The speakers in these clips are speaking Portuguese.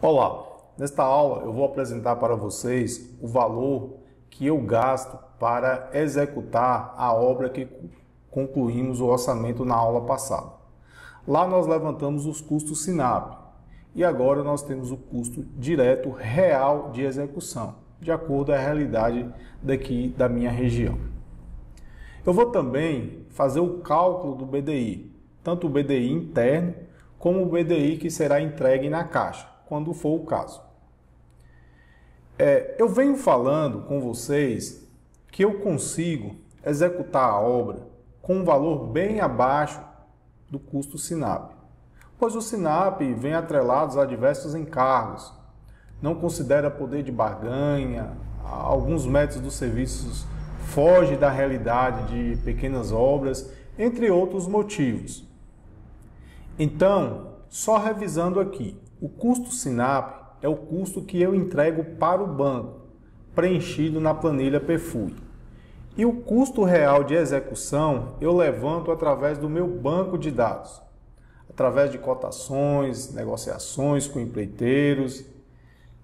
Olá, nesta aula eu vou apresentar para vocês o valor que eu gasto para executar a obra que concluímos o orçamento na aula passada. Lá nós levantamos os custos SINAP e agora nós temos o custo direto real de execução, de acordo com a realidade daqui da minha região. Eu vou também fazer o cálculo do BDI, tanto o BDI interno como o BDI que será entregue na caixa, quando for o caso. Eu venho falando com vocês que eu consigo executar a obra com um valor bem abaixo do custo SINAP, pois o SINAP vem atrelado a diversos encargos, não considera poder de barganha, alguns métodos dos serviços fogem da realidade de pequenas obras, entre outros motivos. Então, só revisando aqui, o custo SINAP é o custo que eu entrego para o banco, preenchido na planilha PFUI. E o custo real de execução eu levanto através do meu banco de dados, através de cotações, negociações com empreiteiros.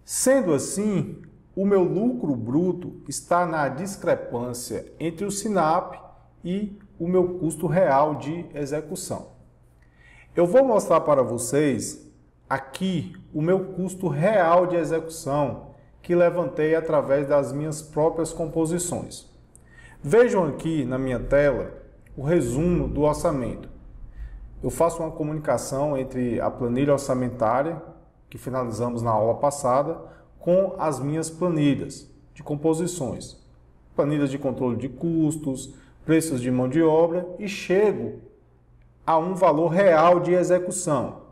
Sendo assim, o meu lucro bruto está na discrepância entre o SINAP e o meu custo real de execução. Eu vou mostrar para vocês aqui o meu custo real de execução que levantei através das minhas próprias composições. Vejam aqui na minha tela o resumo do orçamento. Eu faço uma comunicação entre a planilha orçamentária, que finalizamos na aula passada, com as minhas planilhas de composições. Planilhas de controle de custos, preços de mão de obra e chego a um valor real de execução.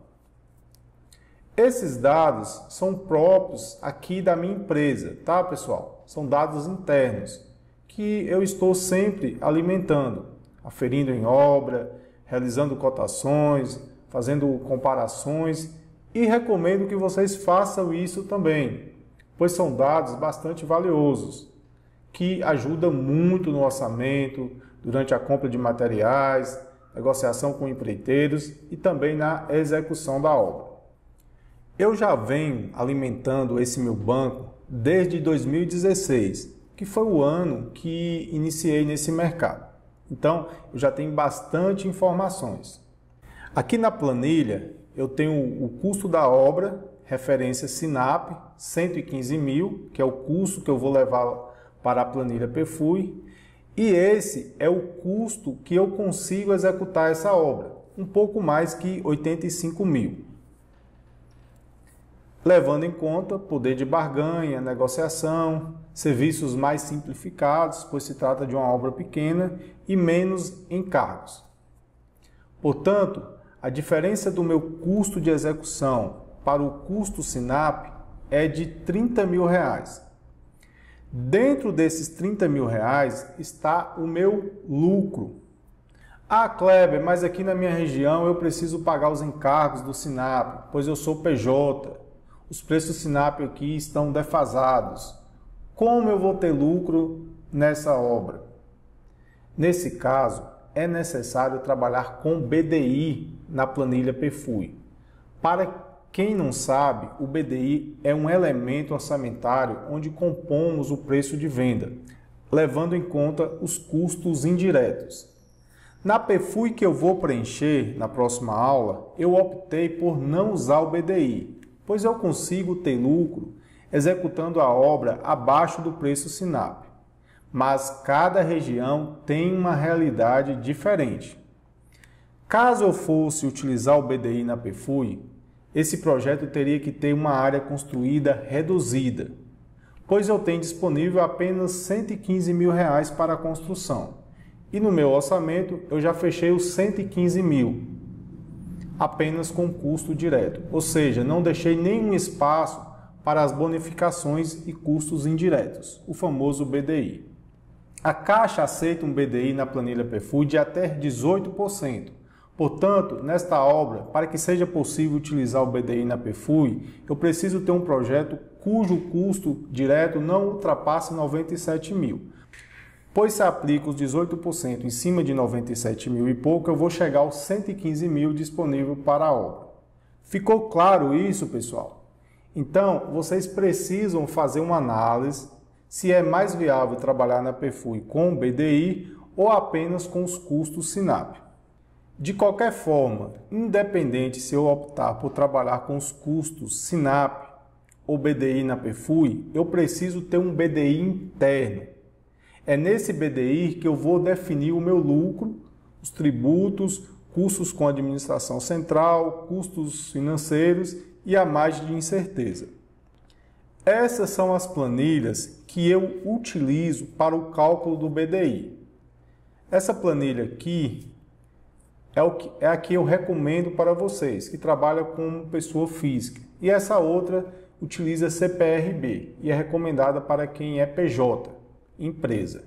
Esses dados são próprios aqui da minha empresa, tá, pessoal? São dados internos que eu estou sempre alimentando, aferindo em obra, realizando cotações, fazendo comparações e recomendo que vocês façam isso também, pois são dados bastante valiosos que ajudam muito no orçamento, durante a compra de materiais, negociação com empreiteiros e também na execução da obra. Eu já venho alimentando esse meu banco desde 2016, que foi o ano que iniciei nesse mercado. Então, eu já tenho bastante informações. Aqui na planilha, eu tenho o custo da obra, referência SINAP, 115 mil, que é o custo que eu vou levar para a planilha PFUI, e esse é o custo que eu consigo executar essa obra, um pouco mais que 85 mil. Levando em conta poder de barganha, negociação, serviços mais simplificados, pois se trata de uma obra pequena e menos encargos. Portanto, a diferença do meu custo de execução para o custo SINAP é de 30 mil reais. Dentro desses 30 mil reais está o meu lucro. Ah, Kleber, mas aqui na minha região eu preciso pagar os encargos do SINAP, pois eu sou PJ. Os preços SINAP aqui estão defasados. Como eu vou ter lucro nessa obra? Nesse caso, é necessário trabalhar com BDI na planilha PFUI. Para quem não sabe, o BDI é um elemento orçamentário onde compomos o preço de venda, levando em conta os custos indiretos. Na PFUI que eu vou preencher na próxima aula, eu optei por não usar o BDI, pois eu consigo ter lucro executando a obra abaixo do preço SINAP. Mas cada região tem uma realidade diferente. Caso eu fosse utilizar o BDI na PFUI, esse projeto teria que ter uma área construída reduzida, pois eu tenho disponível apenas 115 mil reais para a construção. E no meu orçamento eu já fechei os 115 mil. Apenas com custo direto, ou seja, não deixei nenhum espaço para as bonificações e custos indiretos, o famoso BDI. A Caixa aceita um BDI na planilha PFUI de até 18%. Portanto, nesta obra, para que seja possível utilizar o BDI na PFUI, eu preciso ter um projeto cujo custo direto não ultrapasse 97 mil. Pois se aplica os 18% em cima de 97 mil e pouco, eu vou chegar aos 115 mil disponível para a obra. Ficou claro isso, pessoal? Então, vocês precisam fazer uma análise se é mais viável trabalhar na Perfui com o BDI ou apenas com os custos SINAP. De qualquer forma, independente se eu optar por trabalhar com os custos SINAP ou BDI na Perfui, eu preciso ter um BDI interno. É nesse BDI que eu vou definir o meu lucro, os tributos, custos com administração central, custos financeiros e a margem de incerteza. Essas são as planilhas que eu utilizo para o cálculo do BDI. Essa planilha aqui é a que eu recomendo para vocês, que trabalham como pessoa física. E essa outra utiliza CPRB e é recomendada para quem é PJ, empresa.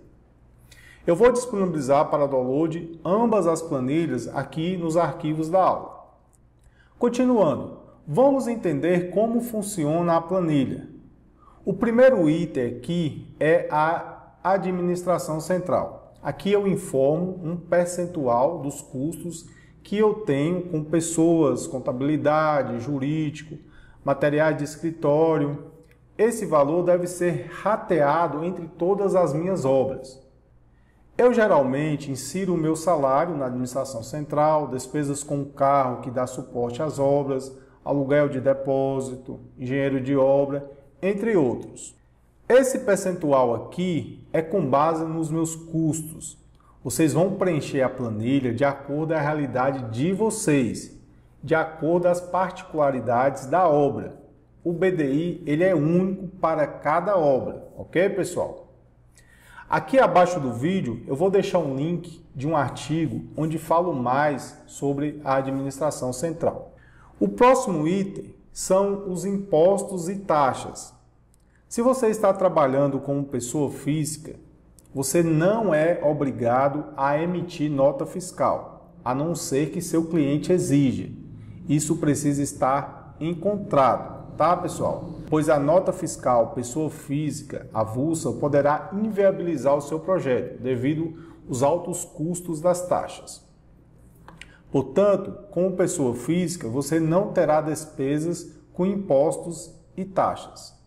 Eu vou disponibilizar para download ambas as planilhas aqui nos arquivos da aula. Continuando, vamos entender como funciona a planilha. O primeiro item aqui é a administração central. Aqui eu informo um percentual dos custos que eu tenho com pessoas, contabilidade, jurídico, materiais de escritório. Esse valor deve ser rateado entre todas as minhas obras. Eu geralmente insiro o meu salário na administração central, despesas com o carro que dá suporte às obras, aluguel de depósito, engenheiro de obra, entre outros. Esse percentual aqui é com base nos meus custos. Vocês vão preencher a planilha de acordo com a realidade de vocês, de acordo com as particularidades da obra. O BDI ele é único para cada obra, ok, pessoal? Aqui abaixo do vídeo eu vou deixar um link de um artigo onde falo mais sobre a administração central. O próximo item são os impostos e taxas. Se você está trabalhando como pessoa física, você não é obrigado a emitir nota fiscal, a não ser que seu cliente exija. Isso precisa estar em contrato, tá, pessoal? Pois a nota fiscal pessoa física avulsa poderá inviabilizar o seu projeto, devido aos altos custos das taxas. Portanto, como pessoa física, você não terá despesas com impostos e taxas.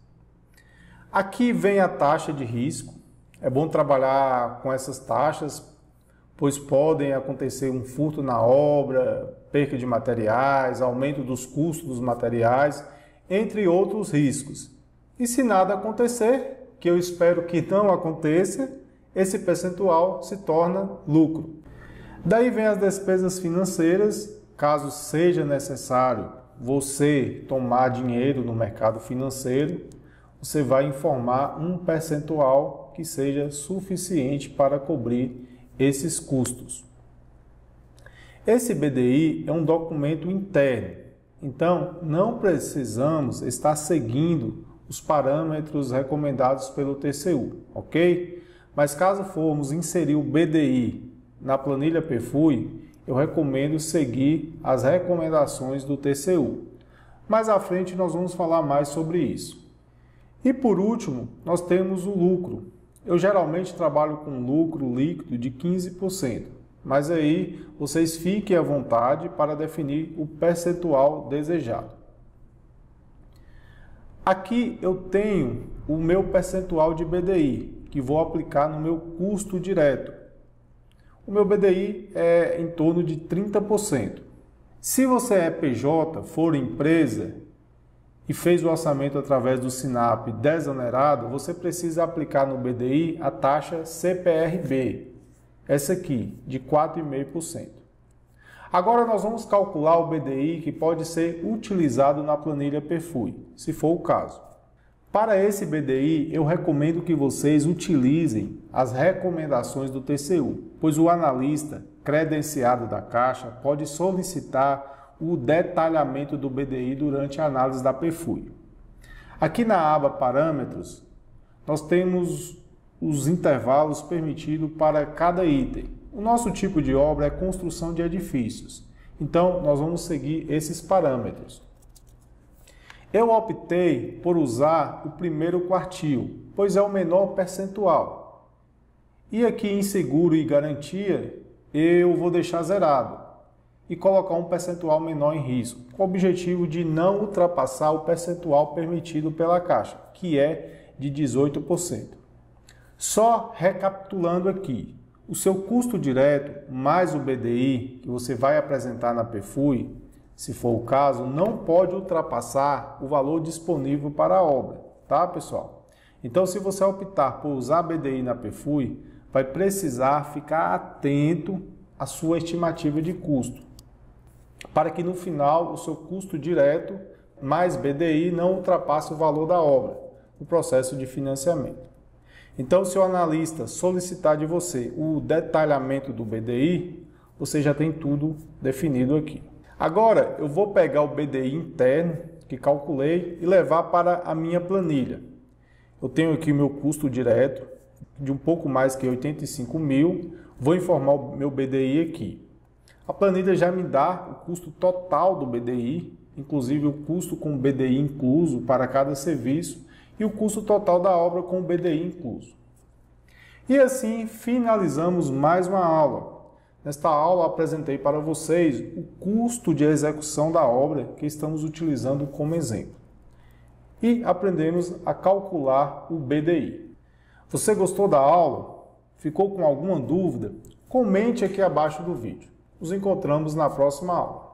Aqui vem a taxa de risco. É bom trabalhar com essas taxas, pois podem acontecer um furto na obra, perca de materiais, aumento dos custos dos materiais, entre outros riscos. E se nada acontecer, que eu espero que não aconteça, esse percentual se torna lucro. Daí vem as despesas financeiras, caso seja necessário você tomar dinheiro no mercado financeiro, você vai informar um percentual que seja suficiente para cobrir esses custos. Esse BDI é um documento interno, então não precisamos estar seguindo os parâmetros recomendados pelo TCU, ok? Mas caso formos inserir o BDI na planilha Perfui, eu recomendo seguir as recomendações do TCU. Mais à frente nós vamos falar mais sobre isso. E por último, nós temos o lucro. Eu geralmente trabalho com lucro líquido de 15%, mas aí vocês fiquem à vontade para definir o percentual desejado. Aqui eu tenho o meu percentual de BDI, que vou aplicar no meu custo direto. O meu BDI é em torno de 30%. Se você é PJ, for empresa, e fez o orçamento através do SINAP desonerado, você precisa aplicar no BDI a taxa CPRB, essa aqui, de 4,5%. Agora nós vamos calcular o BDI que pode ser utilizado na planilha Perfui, se for o caso. Para esse BDI, eu recomendo que vocês utilizem as recomendações do TCU, pois o analista credenciado da Caixa pode solicitar o detalhamento do BDI durante a análise da Perfui. Aqui na aba Parâmetros, nós temos os intervalos permitidos para cada item. O nosso tipo de obra é construção de edifícios, então nós vamos seguir esses parâmetros. Eu optei por usar o primeiro quartil, pois é o menor percentual. E aqui em seguro e garantia, eu vou deixar zerado. e colocar um percentual menor em risco, com o objetivo de não ultrapassar o percentual permitido pela Caixa, que é de 18%. Só recapitulando aqui, o seu custo direto mais o BDI que você vai apresentar na PFUI, se for o caso, não pode ultrapassar o valor disponível para a obra, tá, pessoal? Então, se você optar por usar BDI na PFUI, vai precisar ficar atento à sua estimativa de custo, para que no final o seu custo direto mais BDI não ultrapasse o valor da obra no processo de financiamento. Então, se o analista solicitar de você o detalhamento do BDI, você já tem tudo definido aqui. Agora, eu vou pegar o BDI interno que calculei e levar para a minha planilha. Eu tenho aqui o meu custo direto de um pouco mais que 85 mil, vou informar o meu BDI aqui. A planilha já me dá o custo total do BDI, inclusive o custo com o BDI incluso para cada serviço e o custo total da obra com o BDI incluso. E assim finalizamos mais uma aula. Nesta aula apresentei para vocês o custo de execução da obra que estamos utilizando como exemplo. E aprendemos a calcular o BDI. Você gostou da aula? Ficou com alguma dúvida? Comente aqui abaixo do vídeo. Nos encontramos na próxima aula.